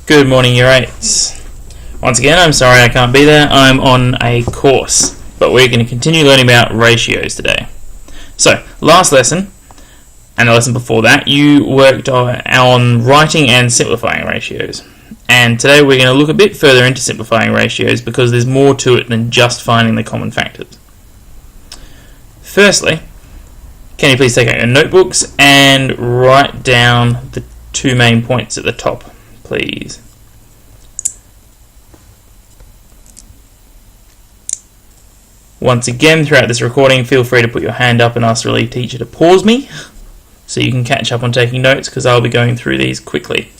Good morning, Year 8s. Once again, I'm sorry I can't be there. I'm on a course, but we're going to continue learning about ratios today. So, last lesson, and the lesson before that, you worked on writing and simplifying ratios. And today we're going to look a bit further into simplifying ratios because there's more to it than just finding the common factors. Firstly, can you please take out your notebooks and write down the two main points at the top, please. Once again, throughout this recording, feel free to put your hand up and ask the relief teacher to pause me so you can catch up on taking notes because I'll be going through these quickly.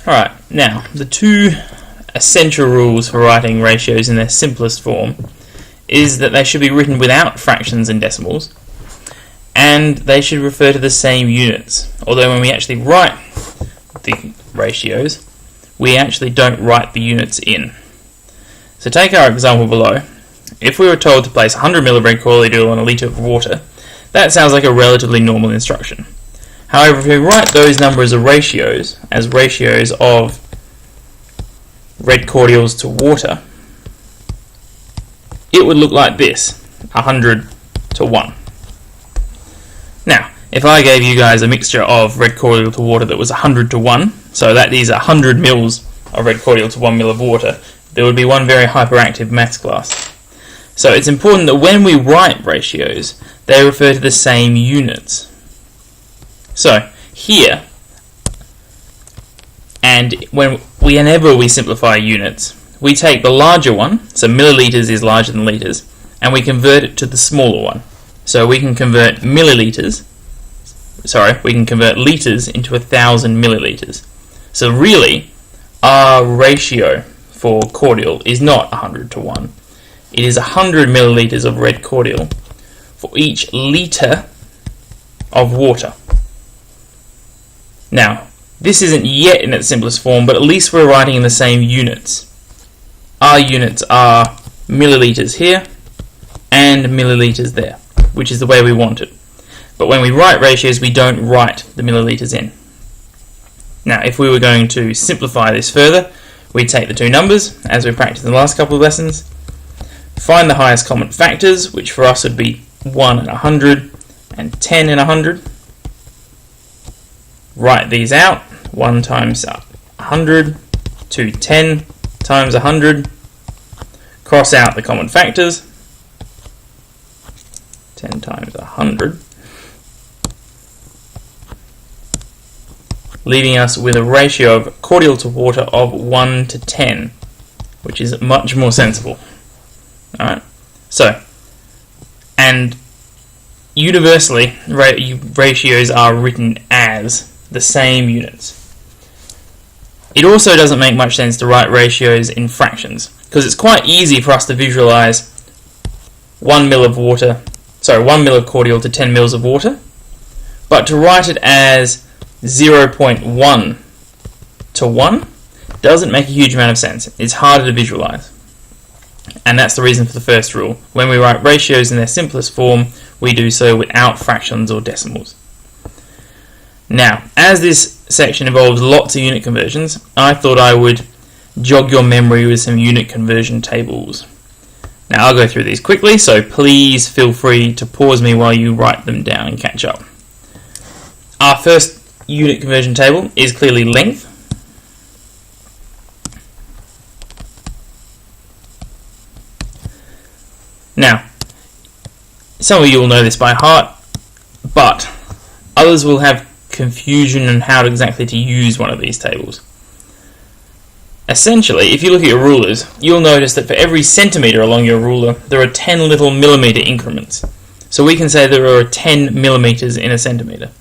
Alright, now, the two essential rules for writing ratios in their simplest form is that they should be written without fractions and decimals, and they should refer to the same units. Although when we actually write the ratios, we actually don't write the units in. So take our example below. If we were told to place 100 ml of red cordial on a litre of water, that sounds like a relatively normal instruction. However, if we write those numbers as ratios of red cordials to water, it would look like this, 100 to 1. Now, if I gave you guys a mixture of red cordial to water that was 100 to 1, so that is 100 mils of red cordial to 1 mil of water, there would be one very hyperactive maths class. So it's important that when we write ratios, they refer to the same units. So, here, and whenever we simplify units, we take the larger one, so millilitres is larger than litres, and we convert it to the smaller one. So we can convert litres into 1,000 millilitres. So really, our ratio for cordial is not 100 to 1. It is 100 millilitres of red cordial for each litre of water. Now, this isn't yet in its simplest form, but at least we're writing in the same units. Our units are millilitres here and millilitres there, which is the way we want it. But when we write ratios, we don't write the millilitres in. Now, if we were going to simplify this further, we'd take the two numbers, as we practiced in the last couple of lessons, find the highest common factors, which for us would be 1 and 100 and 10 and 100. Write these out, 1 times 100 to 10 times 100, cross out the common factors, 10 times 100, leaving us with a ratio of cordial to water of 1 to 10, which is much more sensible. Alright, so, and universally, ratios are written as the same units. It also doesn't make much sense to write ratios in fractions, because it's quite easy for us to visualize 1 mil of cordial to 10 mils of water, but to write it as 0.1 to 1 doesn't make a huge amount of sense. It's harder to visualize. And that's the reason for the first rule. When we write ratios in their simplest form, we do so without fractions or decimals. Now, as this section involves lots of unit conversions, I thought I would jog your memory with some unit conversion tables. Now, I'll go through these quickly, so please feel free to pause me while you write them down and catch up. Our first unit conversion table is clearly length. Now, some of you will know this by heart, but others will have confusion on how exactly to use one of these tables. Essentially, if you look at your rulers, you'll notice that for every centimetre along your ruler, there are 10 little millimetre increments. So we can say there are 10 millimetres in a centimetre.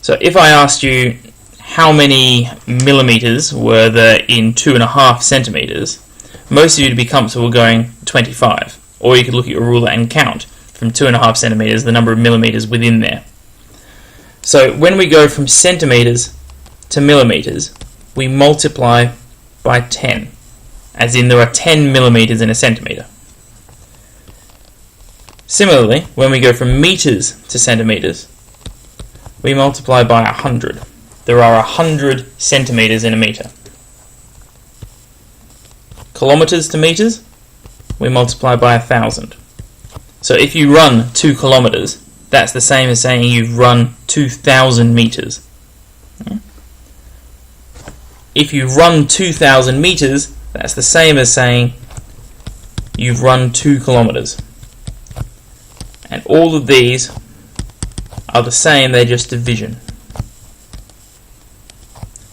So if I asked you how many millimetres were there in 2.5 centimetres, most of you would be comfortable going 25. Or you could look at your ruler and count from 2.5 centimetres the number of millimetres within there. So when we go from centimetres to millimetres, we multiply by 10, as in there are 10 millimetres in a centimetre. Similarly, when we go from meters to centimeters, we multiply by 100. There are 100 centimeters in a meter. Kilometers to meters, we multiply by 1,000. So if you run 2 kilometers, that's the same as saying you've run 2,000 meters. If you run 2,000 meters, that's the same as saying you've run 2 kilometers. And all of these are the same, they're just division.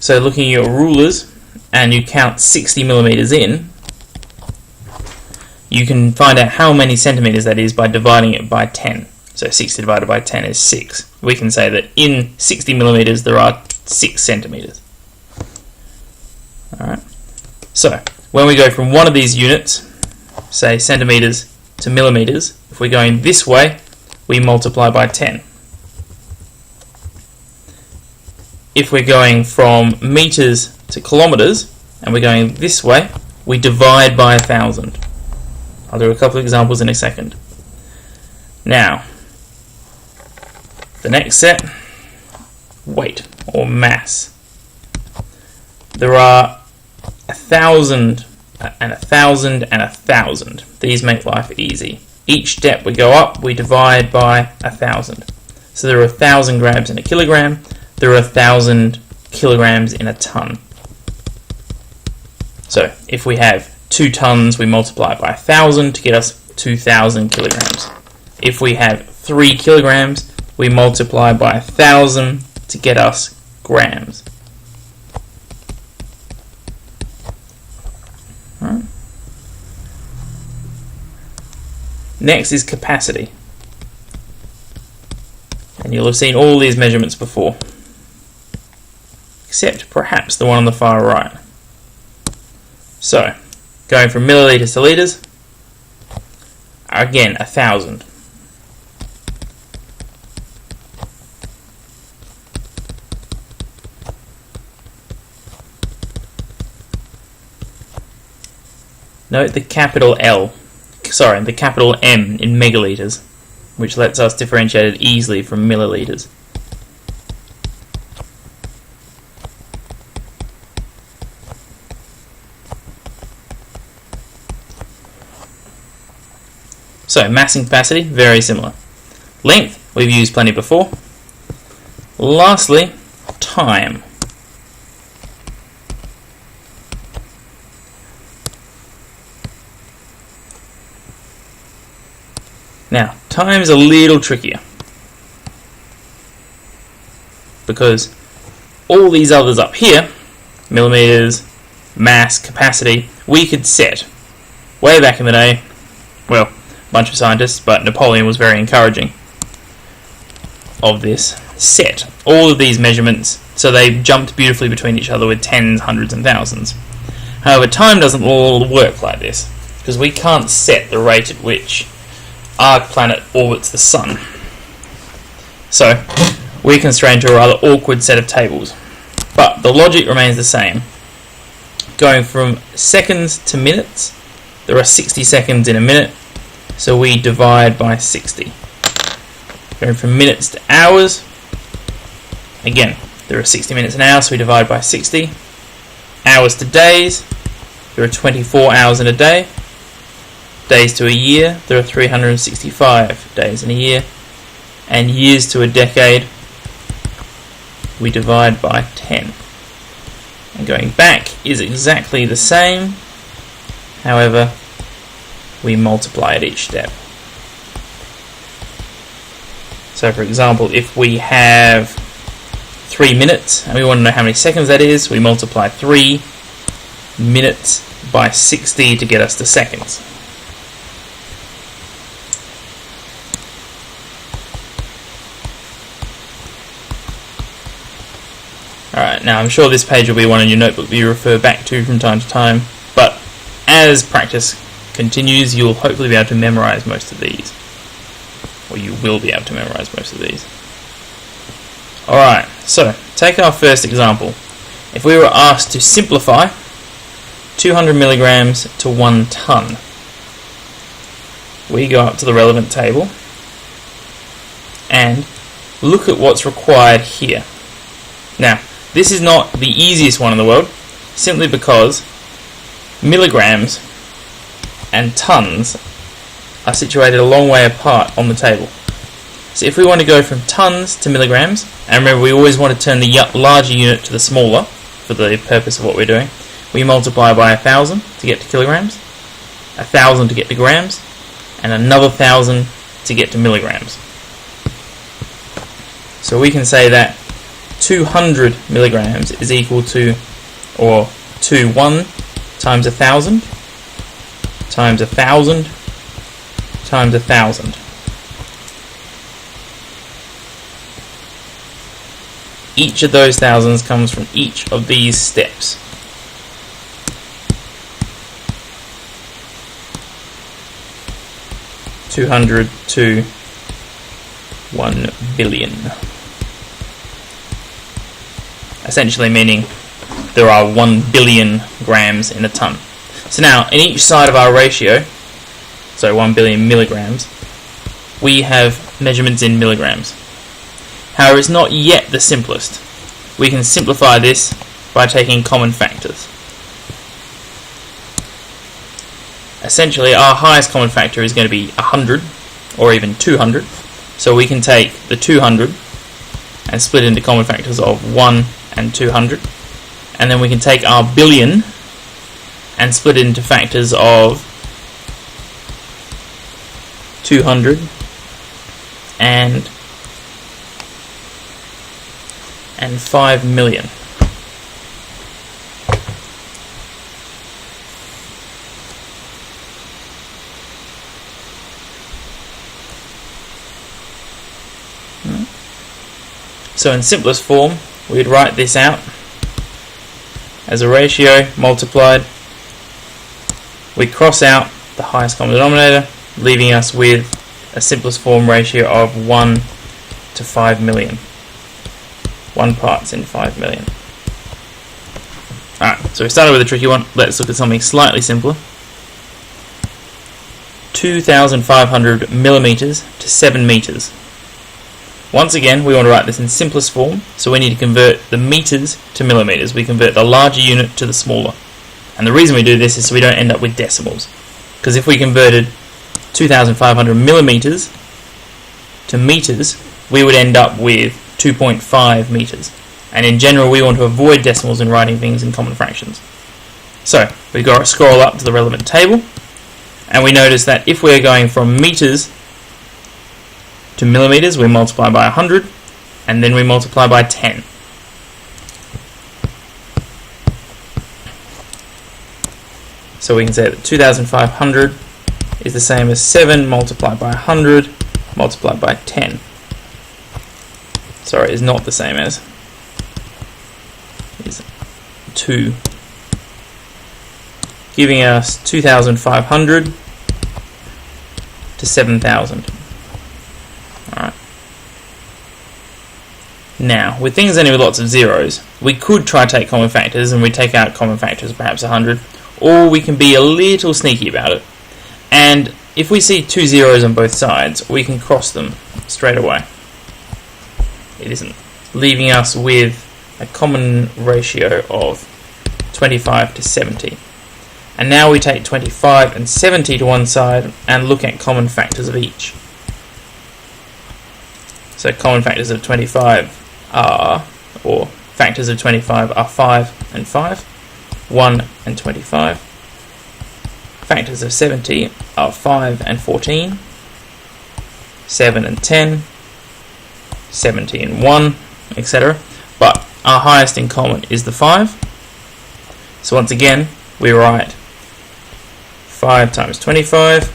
So looking at your rulers, and you count 60 millimeters in, you can find out how many centimeters that is by dividing it by 10. So 60 divided by 10 is 6. We can say that in 60 millimeters there are 6 centimeters. Alright. So, when we go from one of these units, say centimeters to millimeters, if we're going this way, we multiply by 10. If we're going from meters to kilometers, and we're going this way, we divide by 1,000. I'll do a couple of examples in a second. Now, the next set, weight or mass. There are 1,000 and 1,000 and 1,000. These make life easy. Each step we go up, we divide by 1,000. So there are 1,000 grams in a kilogram. There are 1,000 kilograms in a ton. So if we have 2 tons, we multiply by 1,000 to get us 2,000 kilograms. If we have 3 kilograms, we multiply by 1,000 to get us grams. Right. Next is capacity. And you'll have seen all these measurements before, except perhaps the one on the far right. So, going from milliliters to litres, again 1,000. Note the capital the capital M in megalitres, which lets us differentiate it easily from millilitres. So, mass and capacity, very similar. Length, we've used plenty before. Lastly, time. Now, time is a little trickier, because all these others up here, millimeters, mass, capacity, we could set. Way back in the day, well, a bunch of scientists, but Napoleon was very encouraging of this, set all of these measurements so they jumped beautifully between each other with tens, hundreds and thousands. However, time doesn't all work like this, because we can't set the rate at which our planet orbits the sun. So, we're constrained to a rather awkward set of tables. But the logic remains the same. Going from seconds to minutes, there are 60 seconds in a minute, so we divide by 60. Going from minutes to hours, again, there are 60 minutes an hour, so we divide by 60. Hours to days, there are 24 hours in a day. Days to a year, there are 365 days in a year. And years to a decade, we divide by 10. And going back is exactly the same, however, we multiply at each step. So for example, if we have 3 minutes, and we want to know how many seconds that is, we multiply 3 minutes by 60 to get us to seconds. Alright, now I'm sure this page will be one in your notebook that you refer back to from time to time, but as practice continues, you'll hopefully be able to memorize most of these. Or you will be able to memorize most of these. Alright, so take our first example. If we were asked to simplify 200 milligrams to 1 ton, we go up to the relevant table and look at what's required here. Now, this is not the easiest one in the world, simply because milligrams and tons are situated a long way apart on the table. So if we want to go from tons to milligrams, and remember we always want to turn the larger unit to the smaller for the purpose of what we're doing, we multiply by 1,000 to get to kilograms, 1,000 to get to grams, and another 1,000 to get to milligrams. So we can say that 200 milligrams is equal to, or 1 times 1,000 times 1,000 times 1,000. Each of those thousands comes from each of these steps. (200 to 1 billion). Essentially meaning there are 1 billion grams in a ton. So now, in each side of our ratio, so 1 billion milligrams, we have measurements in milligrams. However, it's not yet the simplest. We can simplify this by taking common factors. Essentially, our highest common factor is going to be 100, or even 200. So we can take the 200 and split into common factors of 1 and 200. And then we can take our billion and split it into factors of 200 and 5 million. So in simplest form, we'd write this out as a ratio multiplied. We cross out the highest common denominator, leaving us with a simplest form ratio of 1 to 5 million. 1 parts in 5 million. Alright, so we started with a tricky one. Let's look at something slightly simpler. 2,500 millimeters to 7 meters. Once again, we want to write this in simplest form, so we need to convert the meters to millimeters. We convert the larger unit to the smaller. And the reason we do this is so we don't end up with decimals. Because if we converted 2,500 millimeters to meters, we would end up with 2.5 meters. And in general, we want to avoid decimals in writing things in common fractions. So, we've got to scroll up to the relevant table, and we notice that if we're going from meters to millimeters, we multiply by 100, and then we multiply by 10. So we can say that 2,500 is the same as 7 multiplied by 100 multiplied by 10. Sorry, it's not the same as. It's 2. Giving us 2,500 to 7,000. Alright. Now, with things ending with lots of zeros, we could try to take common factors, and we take out common factors of perhaps 100, or we can be a little sneaky about it. And if we see 2 zeros on both sides, we can cross them straight away. It isn't. Leaving us with a common ratio of 25 to 70. And now we take 25 and 70 to one side and look at common factors of each. So common factors of 25 are, or factors of 25 are 5 and 5, 1 and 25. Factors of 70 are 5 and 14, 7 and 10, 70 and 1, etc. But our highest in common is the 5. So once again, we write 5 times 25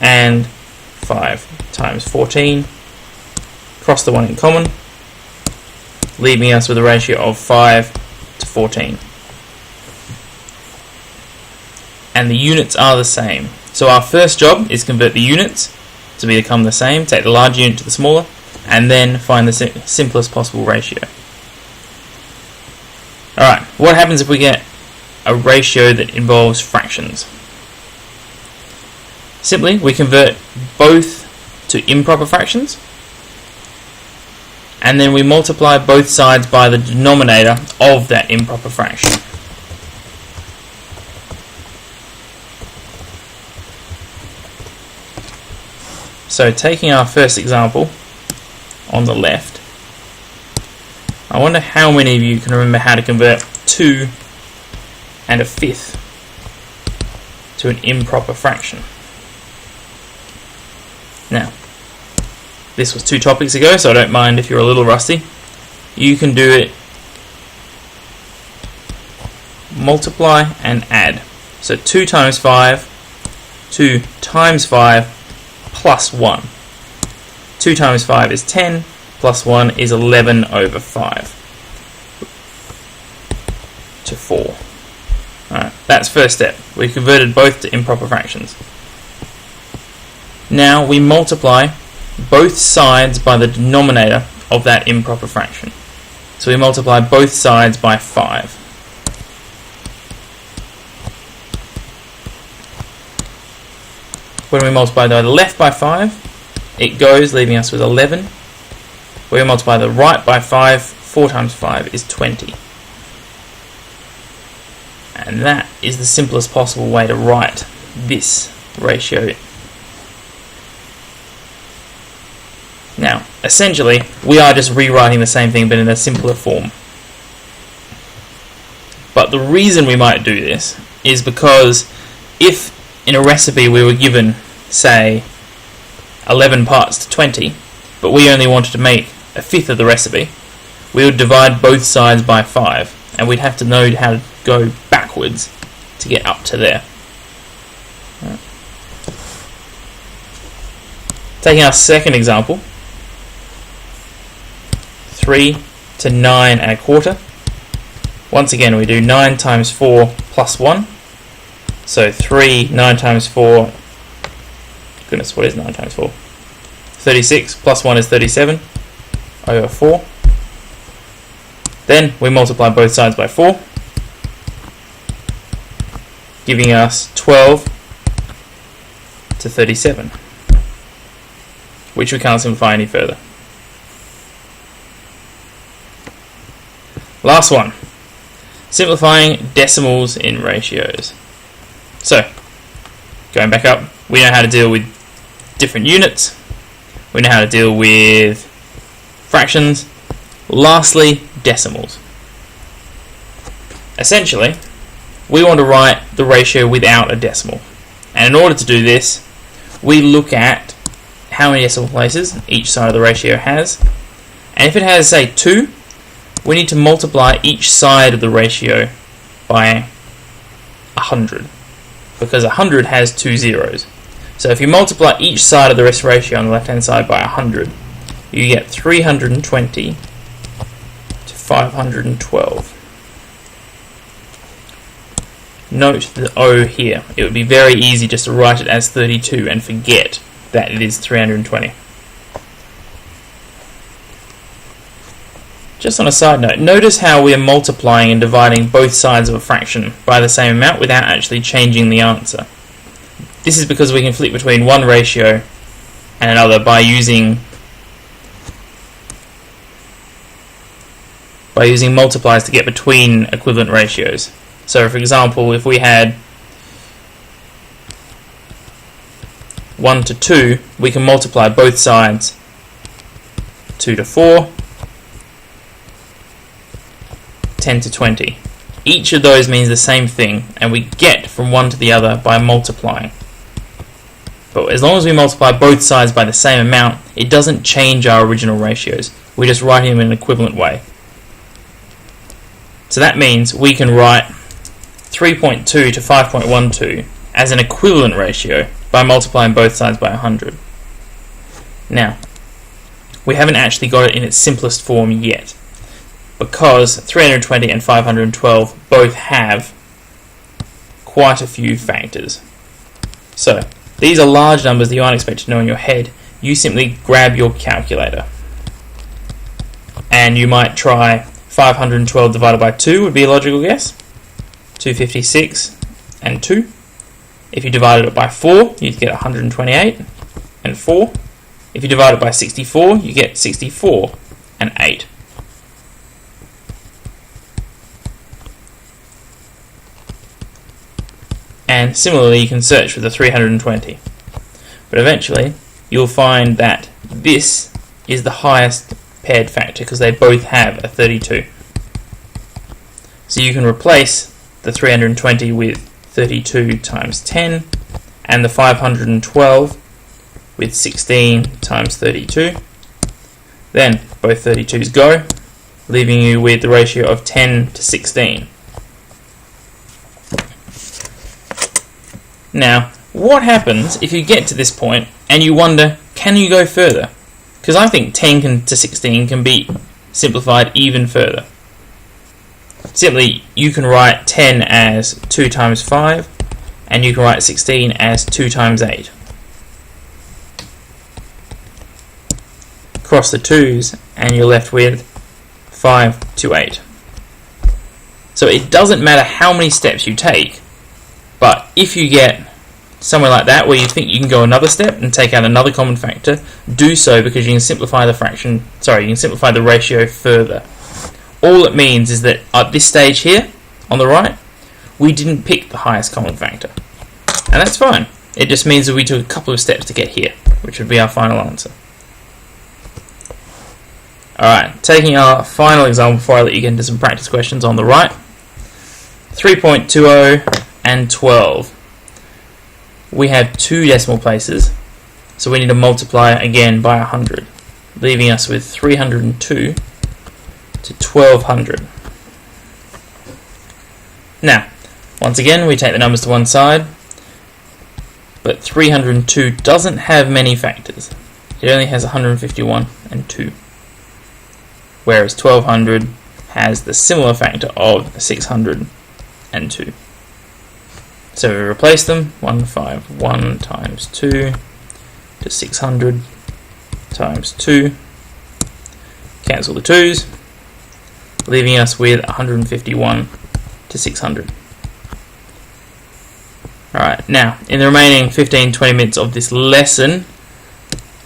and 5 times 14. Cross the 1 in common, leaving us with a ratio of 5 to 14. And the units are the same. So our first job is convert the units to become the same, take the large unit to the smaller, and then find the simplest possible ratio. Alright, what happens if we get a ratio that involves fractions? Simply, we convert both to improper fractions, and then we multiply both sides by the denominator of that improper fraction. So taking our first example on the left, I wonder how many of you can remember how to convert 2 and a fifth to an improper fraction. Now, this was 2 topics ago, so I don't mind if you're a little rusty. You can do it multiply and add. So 2 times 5, 2 times 5 plus 1. 2 times 5 is 10, plus 1 is 11 over 5 to 4. Alright, that's first step. We converted both to improper fractions. Now we multiply both sides by the denominator of that improper fraction. So we multiply both sides by 5. When we multiply the left by 5, it goes, leaving us with 11. When we multiply the right by 5, 4 times 5 is 20. And that is the simplest possible way to write this ratio. Now, essentially, we are just rewriting the same thing but in a simpler form. But the reason we might do this is because if in a recipe we were given, say, 11 parts to 20, but we only wanted to make a fifth of the recipe, we would divide both sides by 5, and we'd have to know how to go backwards to get up to there. Right. Taking our second example, 3 to 9 and a quarter. Once again, we do 9 times 4 plus 1. So 3, 9 times 4, goodness, what is 9 times 4? 36, plus 1 is 37, over 4. Then we multiply both sides by 4, giving us 12 to 37, which we can't simplify any further. Last one, simplifying decimals in ratios. So, going back up, we know how to deal with different units, we know how to deal with fractions, lastly, decimals. Essentially, we want to write the ratio without a decimal. And in order to do this, we look at how many decimal places each side of the ratio has. And if it has, say, 2, we need to multiply each side of the ratio by 100. Because 100 has 2 zeros. So if you multiply each side of the ratio on the left hand side by 100, you get 320 to 512. Note the O here. It would be very easy just to write it as 32 and forget that it is 320. Just on a side note, notice how we are multiplying and dividing both sides of a fraction by the same amount without actually changing the answer. This is because we can flip between one ratio and another by using multipliers to get between equivalent ratios. So for example, if we had 1 to 2, we can multiply both sides 2 to 4, 10 to 20. Each of those means the same thing, and we get from one to the other by multiplying. But as long as we multiply both sides by the same amount, it doesn't change our original ratios. We just write them in an equivalent way. So that means we can write 3.2 to 5.12 as an equivalent ratio by multiplying both sides by 100. Now, we haven't actually got it in its simplest form yet, because 320 and 512 both have quite a few factors. So, these are large numbers that you aren't expected to know in your head. You simply grab your calculator, and you might try 512 divided by 2 would be a logical guess. 256 and 2. If you divided it by 4, you'd get 128 and 4. If you divide it by 64, you get 64 and 8. And similarly, you can search for the 320. But eventually, you'll find that this is the highest paired factor because they both have a 32. So you can replace the 320 with 32 times 10 and the 512 with 16 times 32. Then both 32's go, leaving you with the ratio of 10 to 16. Now, what happens if you get to this point and you wonder, can you go further? Because I think 10 to 16 can be simplified even further. Simply, you can write 10 as 2 times 5, and you can write 16 as 2 times 8. Cross the 2's, and you're left with 5 to 8. So it doesn't matter how many steps you take, but if you get somewhere like that where you think you can go another step and take out another common factor, do so because you can simplify the ratio further. All it means is that at this stage here, on the right, we didn't pick the highest common factor. And that's fine. It just means that we took a couple of steps to get here, which would be our final answer. Alright, taking our final example before I let you get into some practice questions on the right. 3.20 and 12. We have 2 decimal places, so we need to multiply again by 100, leaving us with 302 to 1200. Now, once again, we take the numbers to one side, but 302 doesn't have many factors. It only has 151 and 2, whereas 1200 has the similar factor of 602. So we replace them, 151 times 2 to 600 times 2, cancel the 2's, leaving us with 151 to 600. Alright, now, in the remaining 15-20 minutes of this lesson,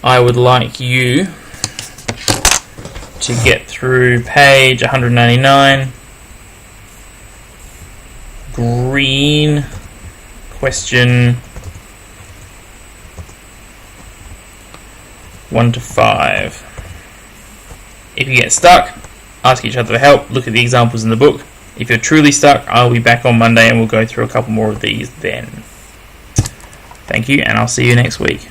I would like you to get through page 199, green, question 1 to 5. If you get stuck, ask each other for help, look at the examples in the book. If you're truly stuck, I'll be back on Monday and we'll go through a couple more of these then. Thank you, and I'll see you next week.